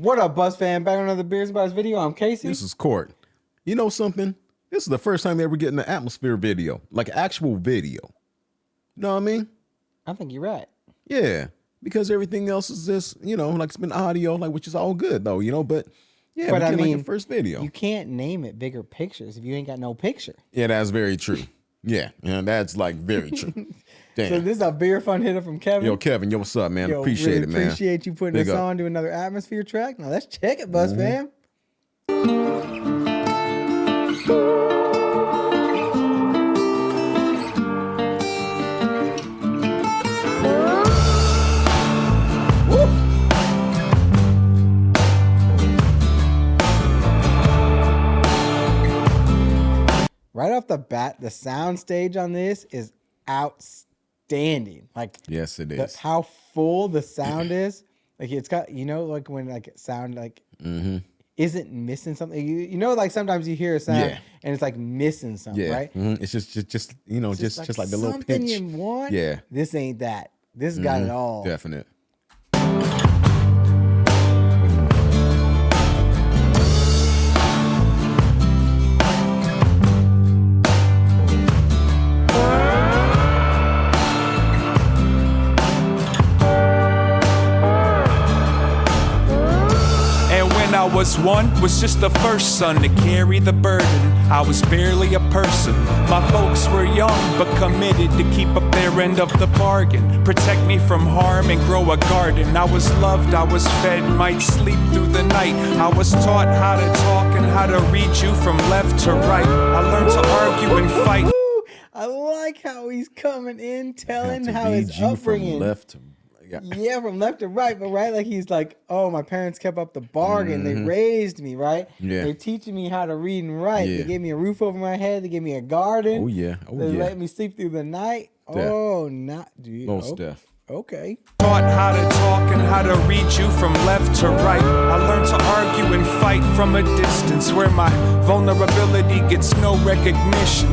What up, Buzz fan? Back on another Beers Buzz video. I'm Casey. This is Court. You know something? This is the first time ever getting an atmosphere video, like actual video. Know what I mean? I think you're right. Yeah, because everything else is just, like it's been audio, like which is all good though, But yeah, But we I get mean, like a first video. You can't name it Bigger Pictures if you ain't got no picture. Yeah, that's very true. Yeah, that's like very true. Damn. So this is a beer fun hitter from Kevin. Yo, Kevin, what's up, man? Yo, Appreciate really it, man. Appreciate you putting Big us up. on to another atmosphere track. Now let's check it, Buzz fam. Right off the bat, the sound stage on this is outstanding. Like, Yes, it is. how full the sound is. Like, it's got, like when like sound like isn't missing something. Like sometimes you hear a sound Yeah. and it's like missing something, Yeah, right? It's just just like the little something pinch. you want. Yeah. This ain't that. This got it all. Definite. I was just the first son to carry the burden. I was barely a person. My folks were young but committed to keep up their end of the bargain, protect me from harm and grow a garden. I was loved, I was fed, might sleep through the night. I was taught how to talk and how to read you from left to right. I learned to argue and fight. I like how he's coming in telling To how read his you upbringing. from left to Yeah, from left to right, but right, like he's like, oh, my parents kept up the bargain. They raised me, right? Yeah. They're teaching me how to read and write. Yeah. They gave me a roof over my head. They gave me a garden. Oh yeah. Oh They yeah. let me sleep through the night. Def. Oh, not dude. Most okay. def. Okay. Taught how to talk and how to read you from left to right. I learned to argue and fight from a distance where my vulnerability gets no recognition.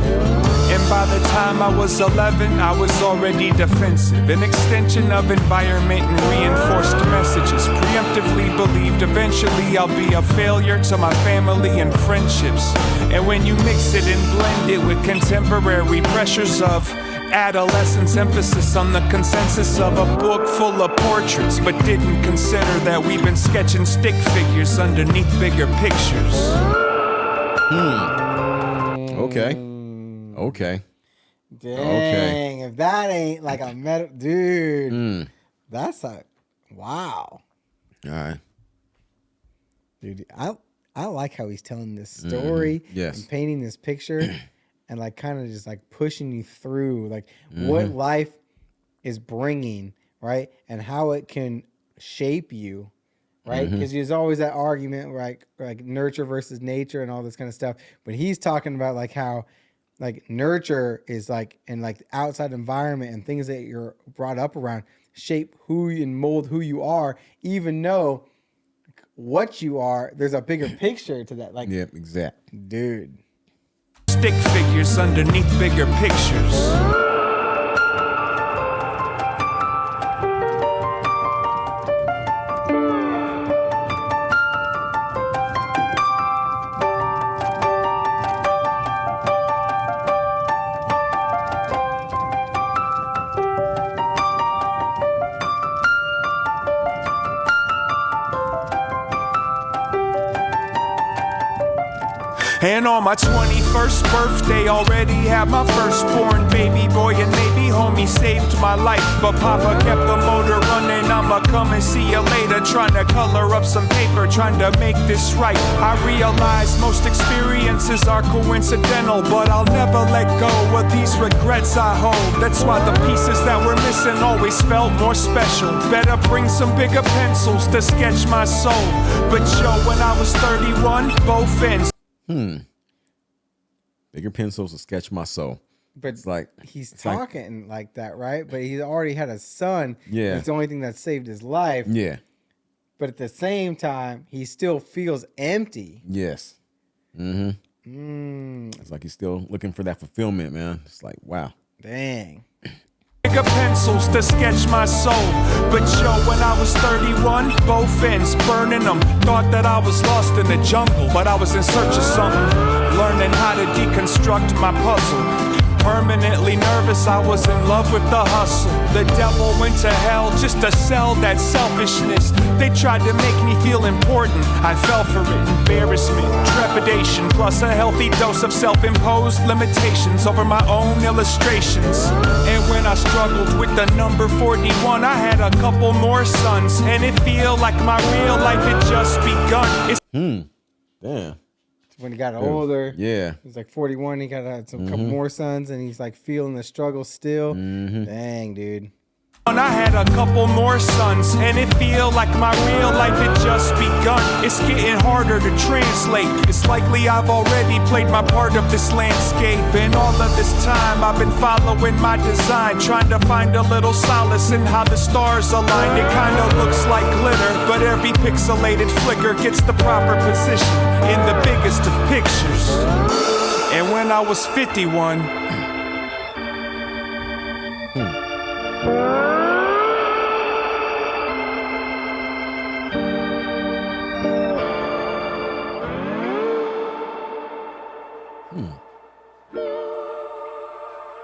And by the time I was 11, I was already defensive. An extension of environment and reinforced messages. Preemptively believed eventually I'll be a failure to my family and friendships. And when you mix it and blend it with contemporary pressures of adolescence, emphasis on the consensus of a book full of portraits, but didn't consider that we've been sketching stick figures underneath bigger pictures. Okay. Okay. Dang, if that ain't like a meta, dude, that's a wow, All right. dude. I like how he's telling this story Yes. and painting this picture and like kind of just like pushing you through like what life is bringing, right? And how it can shape you, right? Because there's always that argument like nurture versus nature and all this kind of stuff. But he's talking about like how like nurture is like and like the outside environment and things that you're brought up around shape who and mold who you are, even though what you are, there's a bigger picture to that. Like, Yep. Exact. dude. Stick figures underneath bigger pictures. And on my 21st birthday, already had my firstborn baby boy, and maybe homie saved my life. But Papa kept the motor running, I'ma come and see you later. Trying to color up some paper, trying to make this right. I realize most experiences are coincidental, but I'll never let go of these regrets I hold. That's why the pieces that were missing always felt more special. Better bring some bigger pencils to sketch my soul. But yo, when I was 31, both ends. Bigger pencils to sketch my soul. But It's like he's it's like- talking like that, right? But he already had a son. Yeah. That's the only thing that saved his life. Yeah. But at the same time, he still feels empty. Yes. It's like he's still looking for that fulfillment, man. It's like, wow. Dang. Bigger pencils to sketch my soul. But yo, when I was 31, on both ends, burning them. Thought that I was lost in the jungle, but I was in search of something. Learning how to deconstruct my puzzle. Permanently nervous, I was in love with the hustle. The devil went to hell just to sell that selfishness. They tried to make me feel important. I fell for it. Embarrassment, trepidation, plus a healthy dose of self-imposed limitations over my own illustrations. And when I struggled with the number 41, I had a couple more sons, and it feel like my real life had just begun. It's Damn. When he got older, Yeah. he's like 41. He got some couple more sons, and he's like feeling the struggle still. Dang, dude. I had a couple more sons, and it feel like my real life had just begun. It's getting harder to translate. It's likely I've already played my part of this landscape. And all of this time I've been following my design, trying to find a little solace in how the stars align. It kinda looks like glitter, but every pixelated flicker gets the proper position in the biggest of pictures. And when I was 51,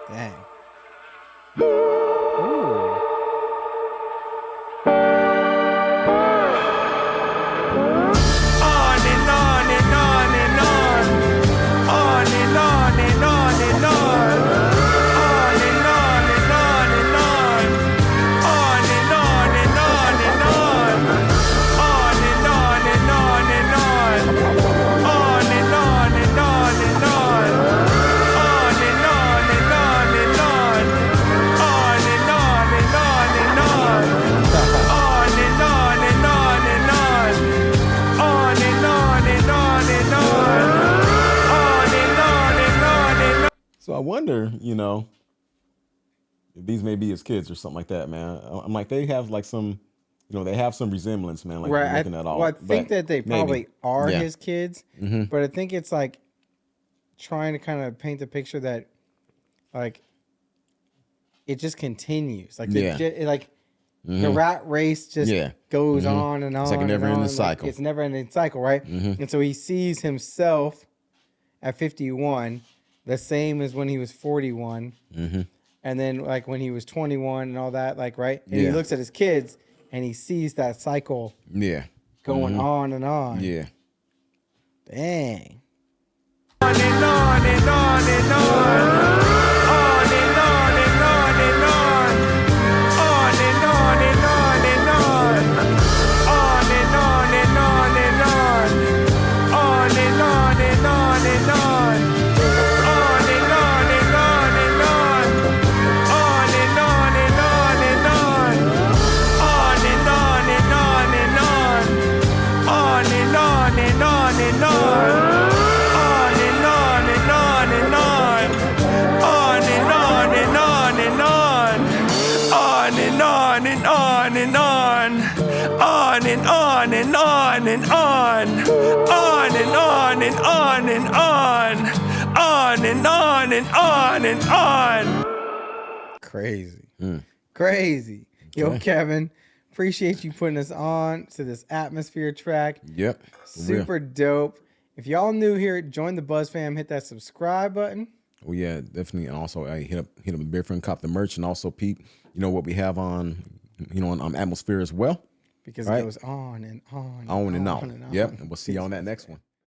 Dang. Ooh. on and on and on and on, on and on and on and on, on and on and on and on, on and on and on and on, on and on and on and on, on and on and on and on, on and on and on and on, on and on and on and on, on and on and on and on. On and on and on and on. On and on and on and on. So I wonder, if these may be his kids or something like that, man. I'm like, they have like some, they have some resemblance, man. Like Right. looking at all. Well, I think that they probably are Yeah. his kids, but I think it's like trying to kind of paint the picture that, like, it just continues. Like, Yeah. the rat race just Yeah. goes on and on. like a and never-ending on. cycle. It's never ending cycle, right? And so he sees himself at 51, the same as when he was 41. And then like when he was 21 and all that, like, right? And he Yeah. looks at his kids and he sees that cycle Yeah. going on and on. Yeah. Dang. On and on and on and on. On and on and on and on. On and on and on and on. On and on and on and on. On and on and on and on. On and on and on and on. On and on and on and on. On and on and on and on. On and on and on and on. On and on and on and on. On and on and on and on. On and on and on and on. On and on and on and on. On and on and on and on. On and on and on and on. Crazy. Crazy. Yo, Kevin, appreciate you putting us on to this atmosphere track. Yep. For real. Super dope. If y'all new here, join the Buzz fam, hit that subscribe button. Oh yeah, definitely. And also, hit up a beer friend, cop the merch, and also peep, what we have on, on Atmosphere as well. Because Right. it goes on and on. On and on. and on. Yep. And we'll see you on that next one.